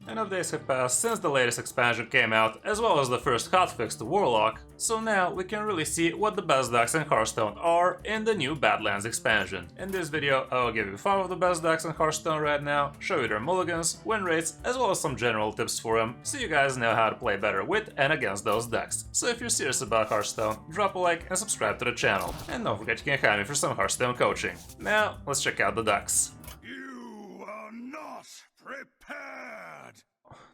Enough days have passed since the latest expansion came out, as well as the first hotfix to Warlock, so now we can really see what the best decks in Hearthstone are in the new Badlands expansion. In this video, I will give you 5 of the best decks in Hearthstone right now, show you their mulligans, win rates, as well as some general tips for them, so you guys know how to play better with and against those decks. So if you're serious about Hearthstone, drop a like and subscribe to the channel. And don't forget you can hire me for some Hearthstone coaching. Now, let's check out the decks. You are not prepared!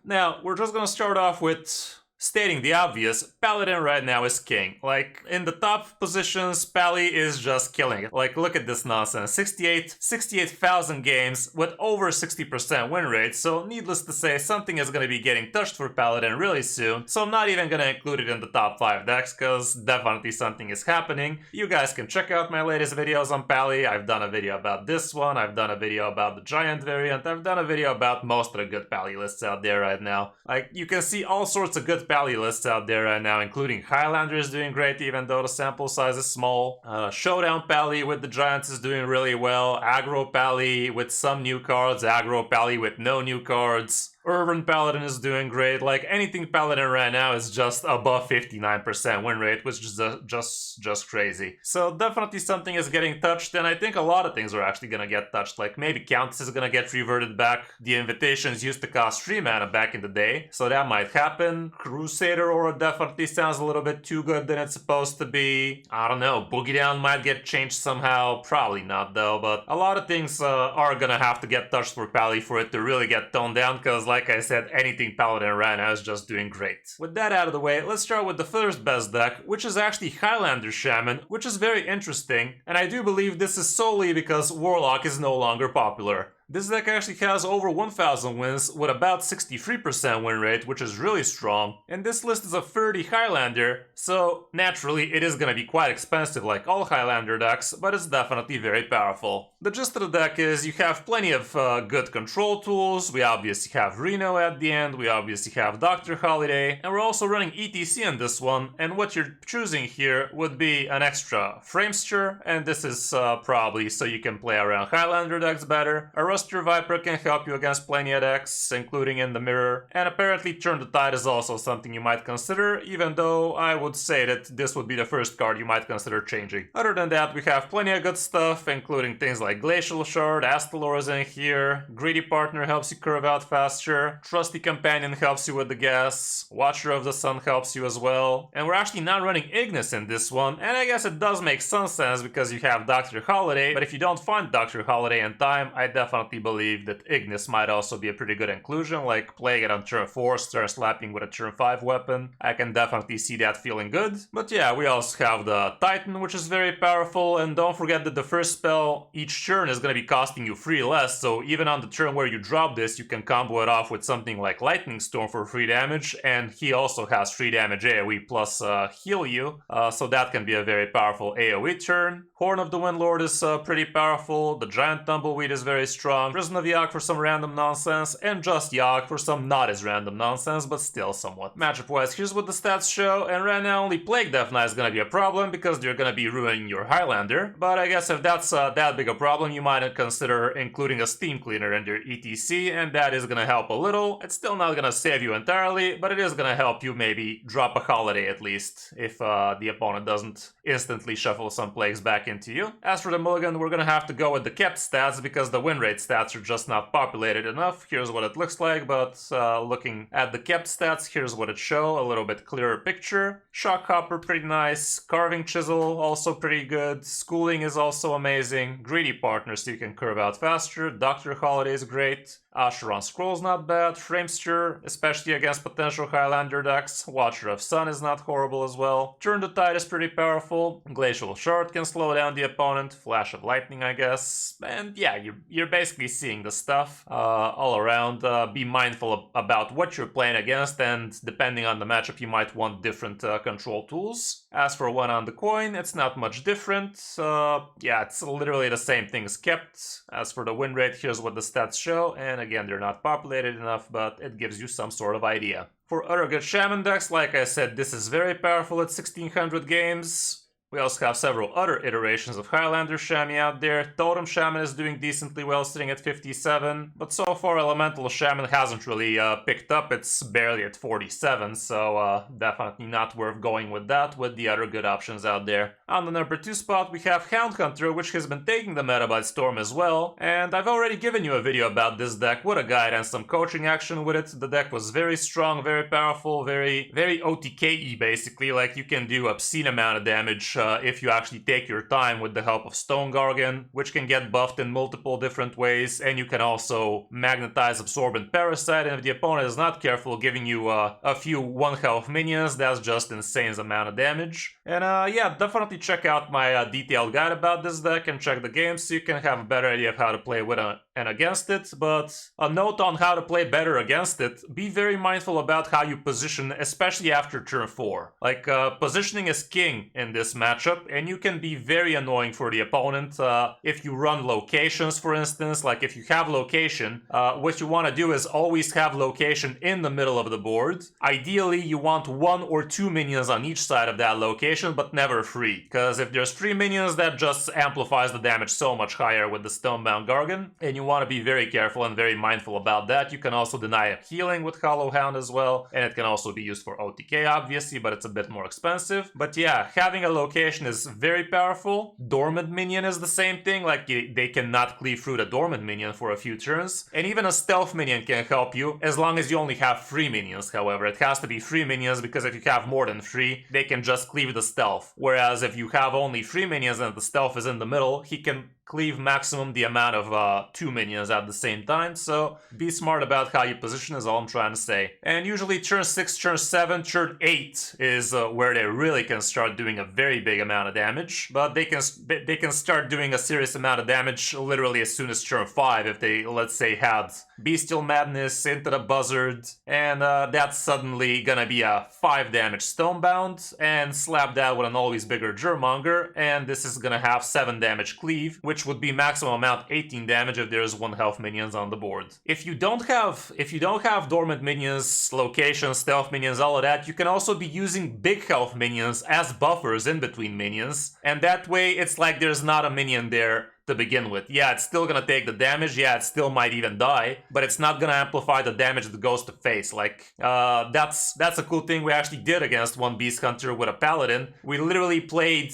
Now, we're just gonna start off with stating the obvious. Paladin right now is king. Like, in the top positions, Pally is just killing it. Like, look at this nonsense. 68,000 games with over 60% win rate, so needless to say, something is gonna be getting touched for Paladin really soon, so I'm not even gonna include it in the top 5 decks, cause definitely something is happening. You guys can check out my latest videos on Pally. I've done a video about this one, I've done a video about the giant variant, I've done a video about most of the good Pally lists out there right now. Like, you can see all sorts of good Pally lists out there right now, including Highlander is doing great even though the sample size is small. Showdown Pally with the giants is doing really well. Aggro Pally with some new cards. Aggro Pally with no new cards. Urban Paladin is doing great. Like, anything Paladin right now is just above 59% win rate, which is just crazy. So definitely something is getting touched, and I think a lot of things are actually gonna get touched. Like, maybe Countess is gonna get reverted back. The invitations used to cost 3 mana back in the day, so that might happen. Crusader Aura definitely sounds a little bit too good than it's supposed to be. I don't know, Boogie Down might get changed somehow. Probably not though, but a lot of things are gonna have to get touched for Pally for it to really get toned down, because like I said, anything Paladin right now is just doing great. With that out of the way, let's start with the first best deck, which is actually Highlander Shaman, which is very interesting, and I do believe this is solely because Warlock is no longer popular. This deck actually has over 1000 wins with about 63% win rate, which is really strong. And this list is a 30 Highlander, so naturally it is gonna be quite expensive like all Highlander decks, but it's definitely very powerful. The gist of the deck is you have plenty of good control tools. We obviously have Reno at the end, we obviously have Dr. Holiday, and we're also running ETC on this one, and what you're choosing here would be an extra Framester, and this is probably so you can play around Highlander decks better. Your Viper can help you against plenty of decks, including in the mirror, and apparently Turn the Tide is also something you might consider, even though I would say that this would be the first card you might consider changing. Other than that, we have plenty of good stuff, including things like Glacial Shard, Astalor is in here, Greedy Partner helps you curve out faster, Trusty Companion helps you with the gas, Watcher of the Sun helps you as well, and we're actually not running Ignis in this one, and I guess it does make some sense because you have Dr. Holiday, but if you don't find Dr. Holiday in time, I definitely believe that Ignis might also be a pretty good inclusion, like playing it on turn 4, start slapping with a turn 5 weapon. I can definitely see that feeling good. But yeah, we also have the Titan, which is very powerful, and don't forget that the first spell each turn is going to be costing you 3 less, so even on the turn where you drop this, you can combo it off with something like Lightning Storm for 3 damage, and he also has 3 damage AoE plus heal you, so that can be a very powerful AoE turn. Horn of the Windlord is pretty powerful, the Giant Tumbleweed is very strong, Prison of Yogg for some random nonsense, and just Yogg for some not as random nonsense, but still somewhat. Matchup wise, here's what the stats show, and right now only Plague Death Knight is gonna be a problem because they're gonna be ruining your Highlander, but I guess if that's that big a problem, you might consider including a Steam Cleaner in your ETC, and that is gonna help a little. It's still not gonna save you entirely, but it is gonna help you maybe drop a Holiday at least, if the opponent doesn't instantly shuffle some Plagues back into you. As for the mulligan, we're gonna have to go with the kept stats because the win rate stats are just not populated enough. Here's what it looks like, but looking at the kept stats, here's what it shows, a little bit clearer picture. Shock Hopper, pretty nice. Carving Chisel, also pretty good. Schooling is also amazing. Greedy Partner, so you can curve out faster. Dr. Holiday is great. Asheron Scroll's not bad. Framester, especially against potential Highlander decks. Watcher of Sun is not horrible as well. Turn the Tide is pretty powerful. Glacial Shard can slow down the opponent. Flash of Lightning, I guess. And yeah, you're basically seeing the stuff all around. Be mindful about what you're playing against, and depending on the matchup, you might want different control tools. As for one on the coin, it's not much different. Yeah, it's literally the same thing as kept. As for the win rate, here's what the stats show, and again, they're not populated enough, but it gives you some sort of idea. For other good shaman decks, like I said, this is very powerful at 1600 games. We also have several other iterations of Highlander Shaman out there. Totem Shaman is doing decently well, sitting at 57, but so far Elemental Shaman hasn't really picked up. It's barely at 47, so definitely not worth going with that, with the other good options out there. On the number 2 spot, we have Hound Hunter, which has been taking the meta by storm as well, and I've already given you a video about this deck with a guide and some coaching action with it. The deck was very strong, very powerful, very OTK-y basically. Like, you can do obscene amount of damage if you actually take your time with the help of Stone Gargan, which can get buffed in multiple different ways, and you can also magnetize Absorbent Parasite, and if the opponent is not careful, giving you a few 1 health minions. That's just insane amount of damage. And yeah, definitely check out my detailed guide about this deck and check the game so you can have a better idea of how to play with and against it. But a note on how to play better against it: be very mindful about how you position, especially after turn 4. Like, positioning is king in this matchup, and you can be very annoying for the opponent if you run locations, for instance. Like, if you have location, what you want to do is always have location in the middle of the board. Ideally, you want 1 or 2 minions on each side of that location, but never 3, because if there's 3 minions, that just amplifies the damage so much higher with the Stonebound Gargan, and you want to be very careful and very mindful about that. You can also deny healing with Hollow Hound as well, and it can also be used for OTK obviously, but it's a bit more expensive. But yeah, having a location is very powerful. Dormant minion is the same thing, like they cannot cleave through the dormant minion for a few turns, and even a stealth minion can help you as long as you only have 3 minions. However, it has to be 3 minions, because if you have more than 3, they can just cleave the stealth, whereas if you have only 3 minions and the stealth is in the middle, he can cleave maximum the amount of 2 minions at the same time. So be smart about how you position is all I'm trying to say. And usually turn 6, turn 7, turn 8 is where they really can start doing a very big amount of damage, but they can start doing a serious amount of damage literally as soon as turn 5 if they, let's say, had Bestial Madness into the Buzzard, and that's suddenly gonna be a 5 damage Stonebound, and slap that with an always bigger Germonger, and this is gonna have 7 damage cleave, which would be maximum amount 18 damage if there's 1 health minions on the board. If you don't have dormant minions, locations, stealth minions, all of that, you can also be using big health minions as buffers in between minions, and that way it's like there's not a minion there to begin with. Yeah, it's still gonna take the damage, yeah, it still might even die, but it's not gonna amplify the damage that goes to face. Like, that's a cool thing we actually did against one Beast Hunter with a Paladin. We literally played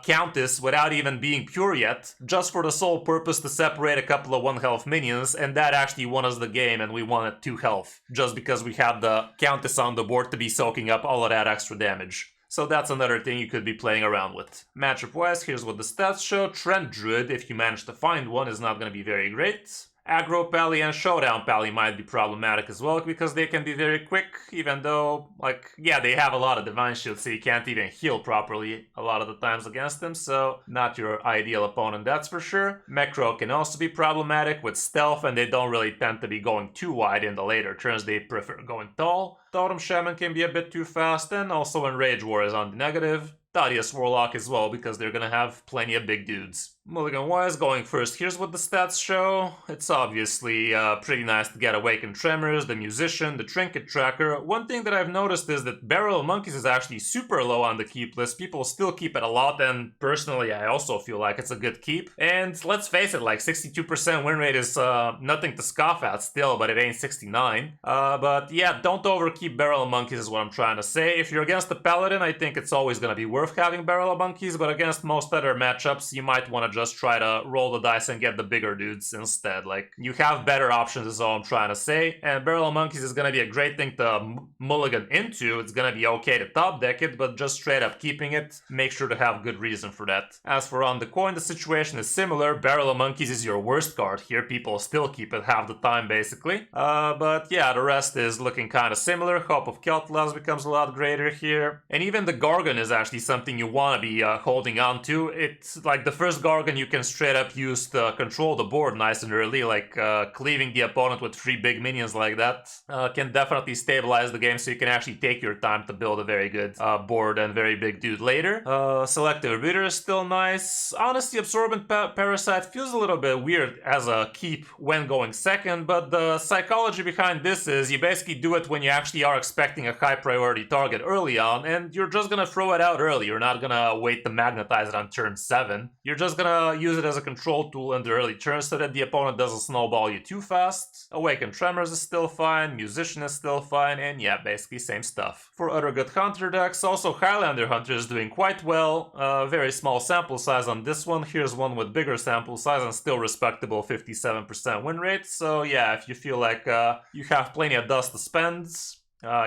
Countess without even being pure yet, just for the sole purpose to separate a couple of 1 health minions, and that actually won us the game, and we won at 2 health, just because we had the Countess on the board to be soaking up all of that extra damage. So that's another thing you could be playing around with. Matchup wise, here's what the stats show. Trent Druid, if you manage to find one, is not going to be very great. Aggro Pally and Showdown Pally might be problematic as well, because they can be very quick, even though, like, yeah, they have a lot of Divine Shield, so you can't even heal properly a lot of the times against them, so not your ideal opponent, that's for sure. Mecro can also be problematic with stealth, and they don't really tend to be going too wide in the later turns, they prefer going tall. Totem Shaman can be a bit too fast, and also when Rage War is on the negative. Thaddeus Warlock as well, because they're gonna have plenty of big dudes. Mulligan-wise, going first, here's what the stats show. It's obviously pretty nice to get Awakened Tremors, the Musician, the Trinket Tracker. One thing that I've noticed is that Barrel of Monkeys is actually super low on the keep list. People still keep it a lot, and personally I also feel like it's a good keep. And let's face it, like 62% win rate is nothing to scoff at still, but it ain't 69. But yeah, don't overkeep Barrel of Monkeys is what I'm trying to say. If you're against the Paladin, I think it's always gonna be worth having Barrel of Monkeys, but against most other matchups, you might want to just try to roll the dice and get the bigger dudes instead. Like, you have better options is all I'm trying to say, and Barrel of Monkeys is going to be a great thing to mulligan into. It's going to be okay to top deck it, but just straight up keeping it, make sure to have good reason for that. As for On the Coin, the situation is similar. Barrel of Monkeys is your worst card here. People still keep it half the time, basically. But yeah, the rest is looking kind of similar. Hope of Kel'Thuzad becomes a lot greater here. And even the Gargan is actually something you want to be holding on to. It's like the first Gargan bargain, you can straight up use to control the board nice and early, like cleaving the opponent with 3 big minions like that can definitely stabilize the game, so you can actually take your time to build a very good board and very big dude later. Selective Reader is still nice. Honestly, Absorbent Parasite feels a little bit weird as a keep when going second, but the psychology behind this is you basically do it when you actually are expecting a high priority target early on, and you're just gonna throw it out early. You're not gonna wait to magnetize it on turn 7. You're just gonna use it as a control tool in the early turns so that the opponent doesn't snowball you too fast. Awakened Tremors is still fine, Musician is still fine, and yeah, basically same stuff. For other good Hunter decks, also Highlander Hunter is doing quite well. Very small sample size on this one. Here's one with bigger sample size and still respectable 57% win rate. So yeah, if you feel like you have plenty of dust to spend,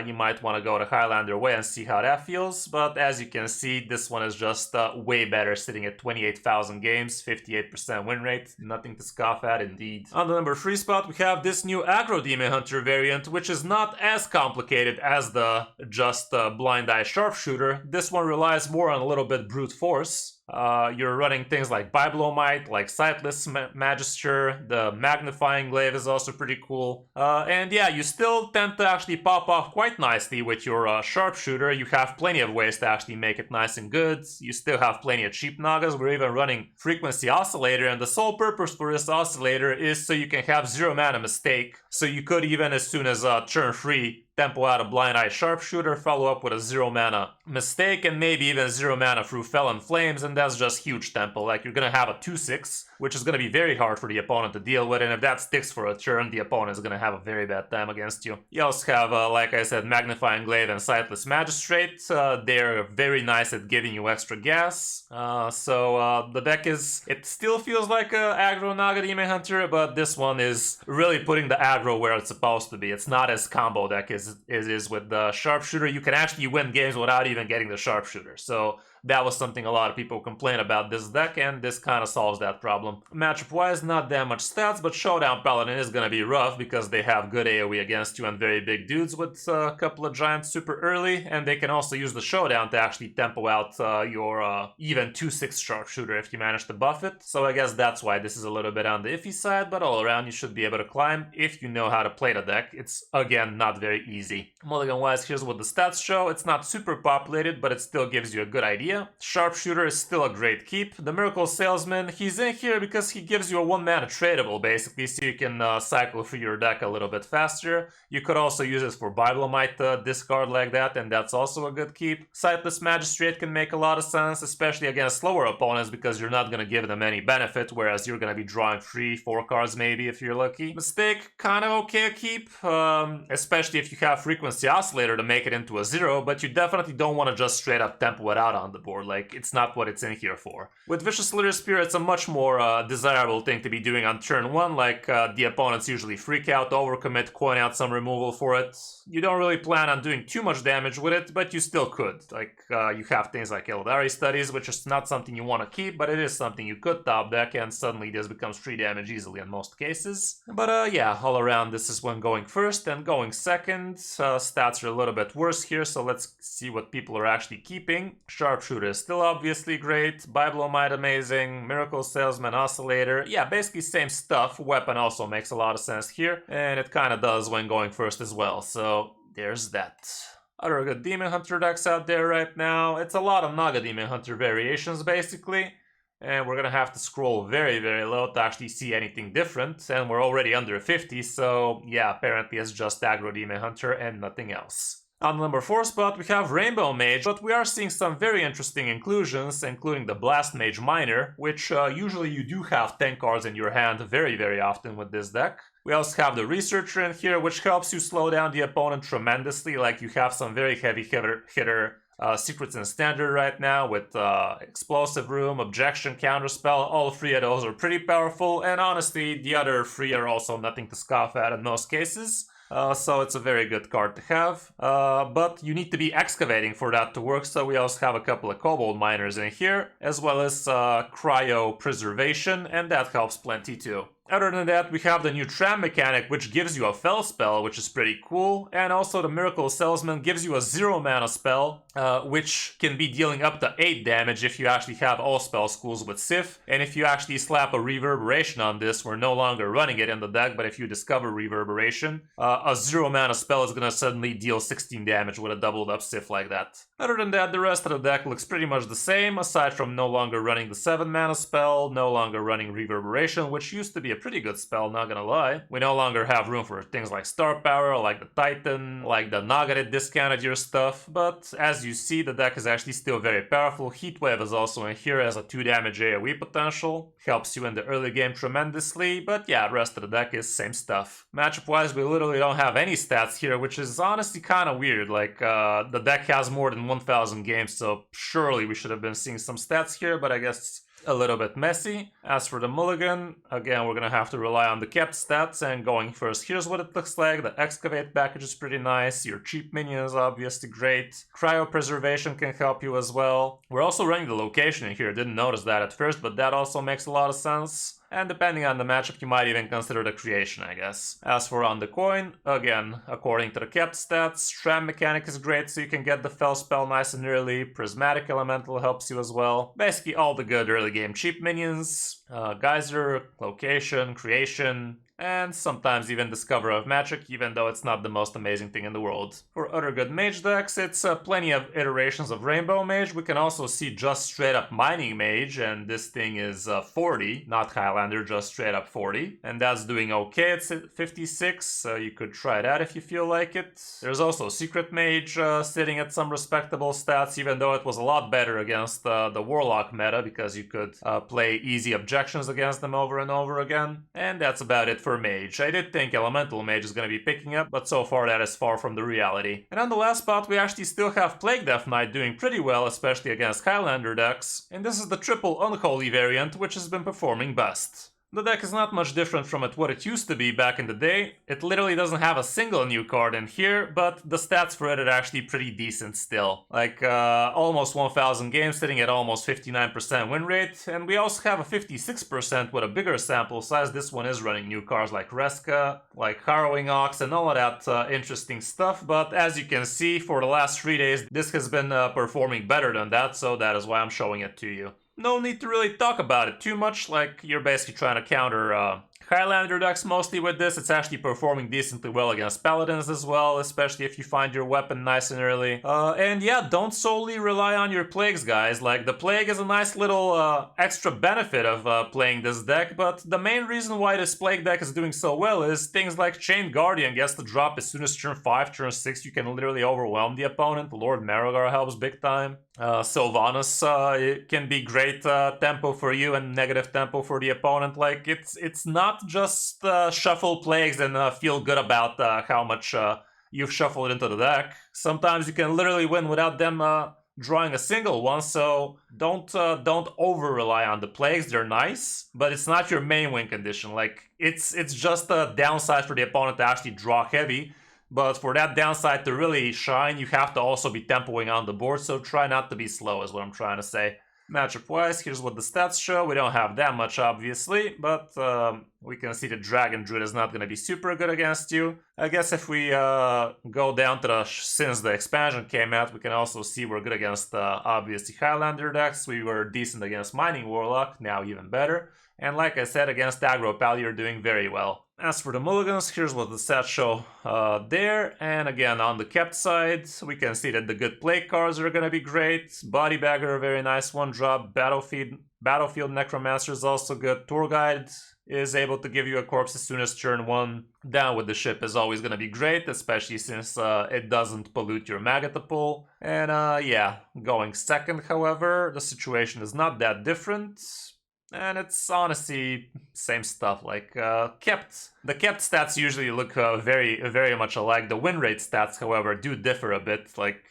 you might want to go the Highlander way and see how that feels, but as you can see, this one is just way better, sitting at 28,000 games, 58% win rate, nothing to scoff at indeed. On the number 3 spot, we have this new Aggro Demon Hunter variant, which is not as complicated as the just Blind Eye Sharpshooter. This one relies more on a little bit brute force. You're running things like Biblomite, like Sightless Magister, the Magnifying Glaive is also pretty cool. And yeah, you still tend to actually pop off quite nicely with your Sharpshooter. You have plenty of ways to actually make it nice and good. You still have plenty of cheap Nagas. We're even running Frequency Oscillator, and the sole purpose for this oscillator is so you can have 0 mana Mistake. So you could even, as soon as turn 3, tempo out a Blind Eye Sharpshooter, follow up with a 0 mana Mistake, and maybe even 0 mana through Felon Flames, and that's just huge tempo. Like, you're gonna have a 2/6, which is gonna be very hard for the opponent to deal with, and if that sticks for a turn, the opponent is gonna have a very bad time against you. You also have, like I said, Magnifying Glaive and Sightless Magistrate. They're very nice at giving you extra gas. The deck it still feels like a Aggro Naga Demon Hunter, but this one is really putting the aggro where it's supposed to be. It's not as combo deck as it is with the Sharpshooter. You can actually win games without even getting the Sharpshooter. So that was something a lot of people complain about this deck, and this kind of solves that problem. Matchup-wise, not that much stats, but Showdown Paladin is going to be rough because they have good AoE against you and very big dudes with a couple of giants super early, and they can also use the Showdown to actually tempo out your even 2/6 Sharpshooter if you manage to buff it. So I guess that's why this is a little bit on the iffy side, but all around you should be able to climb if you know how to play the deck. It's, again, not very easy. Mulligan-wise, here's what the stats show. It's not super populated, but it still gives you a good idea. Sharpshooter is still a great keep. The Miracle Salesman, he's in here because he gives you a 1 mana tradable, basically, so you can cycle through your deck a little bit faster. You could also use it for Biblomite discard like that, and that's also a good keep. Sightless Magistrate can make a lot of sense, especially against slower opponents, because you're not going to give them any benefit, whereas you're going to be drawing 3-4 cards maybe if you're lucky. Mistake, kind of okay keep, especially if you have Frequency Oscillator to make it into a 0, but you definitely don't want to just straight up tempo it out on the board. Like, it's not what it's in here for. With Vicious Litter Spear, it's a much more desirable thing to be doing on turn 1, like the opponents usually freak out, overcommit, coin out some removal for it. You don't really plan on doing too much damage with it, but you still could. Like, you have things like Eldari Studies, which is not something you want to keep, but it is something you could top deck, and suddenly this becomes 3 damage easily in most cases. But yeah, all around this is when going first and going second. Stats are a little bit worse here, so let's see what people are actually keeping. Sharpshooter is still obviously great, Biblomite amazing, Miracle Salesman, Oscillator, yeah, basically same stuff. Weapon also makes a lot of sense here, and it kind of does when going first as well, so there's that. Other good Demon Hunter decks out there right now, it's a lot of Naga Demon Hunter variations basically, and we're gonna have to scroll very, very low to actually see anything different, and we're already under 50, so yeah, apparently it's just Aggro Demon Hunter and nothing else. On the number 4 spot, we have Rainbow Mage, but we are seeing some very interesting inclusions, including the Blast Mage Minor, which usually you do have 10 cards in your hand very, very often with this deck. We also have the Researcher in here, which helps you slow down the opponent tremendously. Like, you have some very heavy hitter secrets in Standard right now with Explosive Room, Objection, Counterspell. All 3 of those are pretty powerful, and honestly, the other 3 are also nothing to scoff at in most cases. So it's a very good card to have, but you need to be excavating for that to work, so we also have a couple of Kobold Miners in here, as well as Cryo Preservation, and that helps plenty too. Other than that, we have the new Tram mechanic, which gives you a Fel spell, which is pretty cool, and also the Miracle Salesman gives you a 0 mana spell, which can be dealing up to 8 damage if you actually have all spell schools with Sif, and if you actually slap a Reverberation on this, we're no longer running it in the deck, but if you discover Reverberation, a 0 mana spell is gonna suddenly deal 16 damage with a doubled up Sif like that. Other than that, the rest of the deck looks pretty much the same, aside from no longer running the 7 mana spell, no longer running Reverberation, which used to be a pretty good spell, not gonna lie. We no longer have room for things like Star Power, like the Titan, like the Naga that discounted your stuff, but as you see, the deck is actually still very powerful. Heatwave is also in here as a 2 damage AoE potential, helps you in the early game tremendously, but yeah, the rest of the deck is same stuff. Matchup wise, we literally don't have any stats here, which is honestly kind of weird. Like, the deck has more than 1000 games, so surely we should have been seeing some stats here, but I guess a little bit messy. As for the mulligan, again, we're gonna have to rely on the kept stats, and going first, here's what it looks like. The Excavate package is pretty nice, your cheap minion is obviously great, Cryopreservation can help you as well. We're also running the location in here, didn't notice that at first, but that also makes a lot of sense. And depending on the matchup, you might even consider the creation, I guess. As for on the coin, again, according to the kept stats, Tram mechanic is great, so you can get the Fel spell nice and early. Prismatic Elemental helps you as well. Basically all the good early game cheap minions. Geyser, location, creation, and sometimes even Discover of Magic, even though it's not the most amazing thing in the world. For other good mage decks, it's plenty of iterations of Rainbow Mage. We can also see just straight up Mining Mage, and this thing is 40, not Highlander, just straight up 40. And that's doing okay, it's at 56, so you could try that if you feel like it. There's also Secret Mage sitting at some respectable stats, even though it was a lot better against the Warlock meta, because you could play easy objections against them over and over again. And that's about it for Mage. I did think Elemental Mage is going to be picking up, but so far that is far from the reality. And on the last spot, we actually still have Plague Death Knight doing pretty well, especially against Highlander decks. And this is the triple Unholy variant, which has been performing best. The deck is not much different from what it used to be back in the day. It literally doesn't have a single new card in here, but the stats for it are actually pretty decent still. Like, almost 1000 games, sitting at almost 59% win rate, and we also have a 56% with a bigger sample size. This one is running new cards like Reska, like Harrowing Ox, and all of that interesting stuff, but as you can see, for the last 3 days, this has been performing better than that, so that is why I'm showing it to you. No need to really talk about it too much, like you're basically trying to counter Highlander decks mostly with this. It's actually performing decently well against Paladins as well, especially if you find your weapon nice and early. And yeah, don't solely rely on your Plagues, guys. Like, the Plague is a nice little extra benefit of playing this deck, but the main reason why this Plague deck is doing so well is things like Chained Guardian gets the drop as soon as turn 5, turn 6, you can literally overwhelm the opponent. Lord Marigar helps big time. Sylvanas it can be great tempo for you and negative tempo for the opponent. Like, it's not just shuffle Plagues and feel good about how much you've shuffled into the deck. Sometimes you can literally win without them drawing a single one, so don't over rely on the Plagues. They're nice, but it's not your main win condition. Like, it's just a downside for the opponent to actually draw heavy. But for that downside to really shine, you have to also be tempoing on the board, so try not to be slow is what I'm trying to say. Matchup-wise, here's what the stats show. We don't have that much, obviously, but we can see the Dragon Druid is not going to be super good against you. I guess if we go down to since the expansion came out, we can also see we're good against, obviously, Highlander decks. We were decent against Mining Warlock, now even better. And like I said, against Aggro Pal, you're doing very well. As for the mulligans, here's what the stats show there. And again, on the kept side, we can see that the good play cards are going to be great. Body Bagger, a very nice one-drop. Battlefield Necromancer is also good. Tour Guide is able to give you a corpse as soon as turn 1. Down with the Ship is always going to be great, especially since it doesn't pollute your Magata pool. And yeah, going second, however, the situation is not that different. And it's honestly same stuff, like the kept stats usually look very much alike. The win rate stats, however, do differ a bit. Like,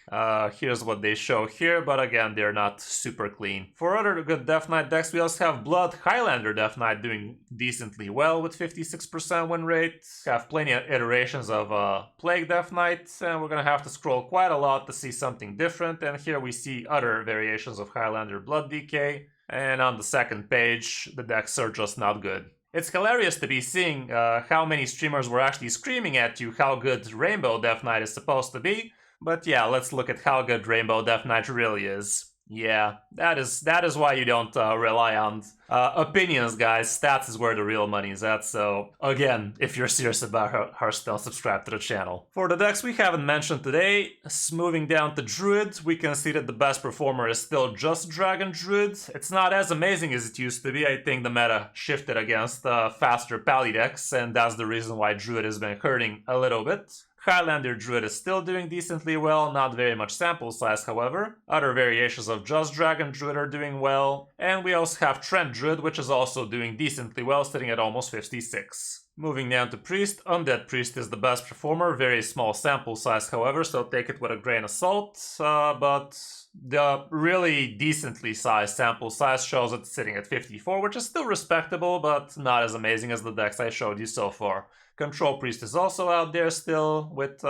here's what they show here, but again, they're not super clean. For other good Death Knight decks, we also have Blood Highlander Death Knight doing decently well with 56% win rate. Have plenty of iterations of Plague Death Knight, and we're gonna have to scroll quite a lot to see something different. And here we see other variations of Highlander Blood DK. And on the second page, the decks are just not good. It's hilarious to be seeing how many streamers were actually screaming at you how good Rainbow Death Knight is supposed to be. But yeah, let's look at how good Rainbow Death Knight really is. Yeah, that is why you don't rely on opinions, guys. Stats is where the real money is at, so again, if you're serious about Hearthstone, subscribe to the channel. For the decks we haven't mentioned today, moving down to Druid, we can see that the best performer is still just Dragon Druid. It's not as amazing as it used to be. I think the meta shifted against faster Pally decks, and that's the reason why Druid has been hurting a little bit. Highlander Druid is still doing decently well, not very much sample size however. Other variations of just Dragon Druid are doing well. And we also have Trent Druid, which is also doing decently well, sitting at almost 56. Moving down to Priest, Undead Priest is the best performer, very small sample size however, so take it with a grain of salt, but the really decently sized sample size shows it sitting at 54, which is still respectable, but not as amazing as the decks I showed you so far. Control Priest is also out there still with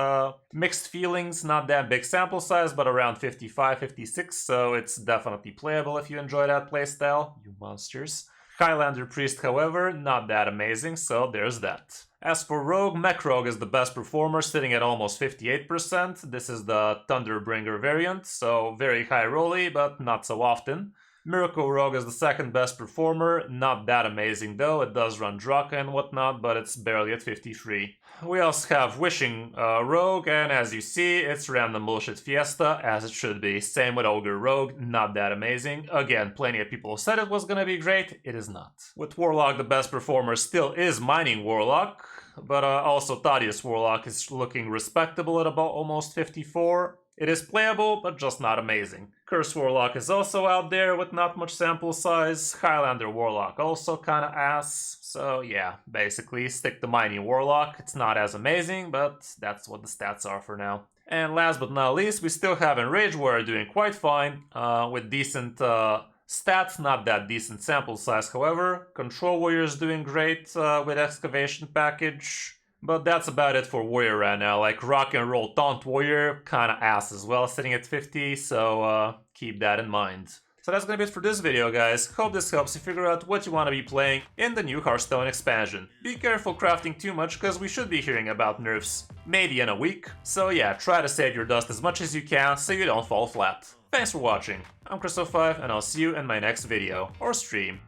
mixed feelings, not that big sample size, but around 55, 56, so it's definitely playable if you enjoy that playstyle, you monsters. Highlander Priest, however, not that amazing, so there's that. As for Rogue, Mech Rogue is the best performer, sitting at almost 58%. This is the Thunderbringer variant, so very high rolly, but not so often. Miracle Rogue is the second best performer, not that amazing though, it does run Draka and whatnot, but it's barely at 53. We also have Wishing Rogue, and as you see, it's random bullshit fiesta, as it should be. Same with Ogre Rogue, not that amazing. Again, plenty of people said it was gonna be great, it is not. With Warlock, the best performer still is Mining Warlock, but also Thaddeus Warlock is looking respectable at about almost 54. It is playable, but just not amazing. Curse Warlock is also out there with not much sample size. Highlander Warlock also kinda ass. So yeah, basically stick to Mining Warlock. It's not as amazing, but that's what the stats are for now. And last but not least, we still have Enraged Warrior doing quite fine, with decent stats, not that decent sample size however. Control Warrior is doing great with Excavation Package. But that's about it for Warrior right now. Like Rock and Roll Taunt Warrior, kinda ass as well, sitting at 50, so keep that in mind. So that's gonna be it for this video, guys. Hope this helps you figure out what you want to be playing in the new Hearthstone expansion. Be careful crafting too much, because we should be hearing about nerfs maybe in a week. So yeah, try to save your dust as much as you can so you don't fall flat. Thanks for watching. I'm Kris05, and I'll see you in my next video or stream.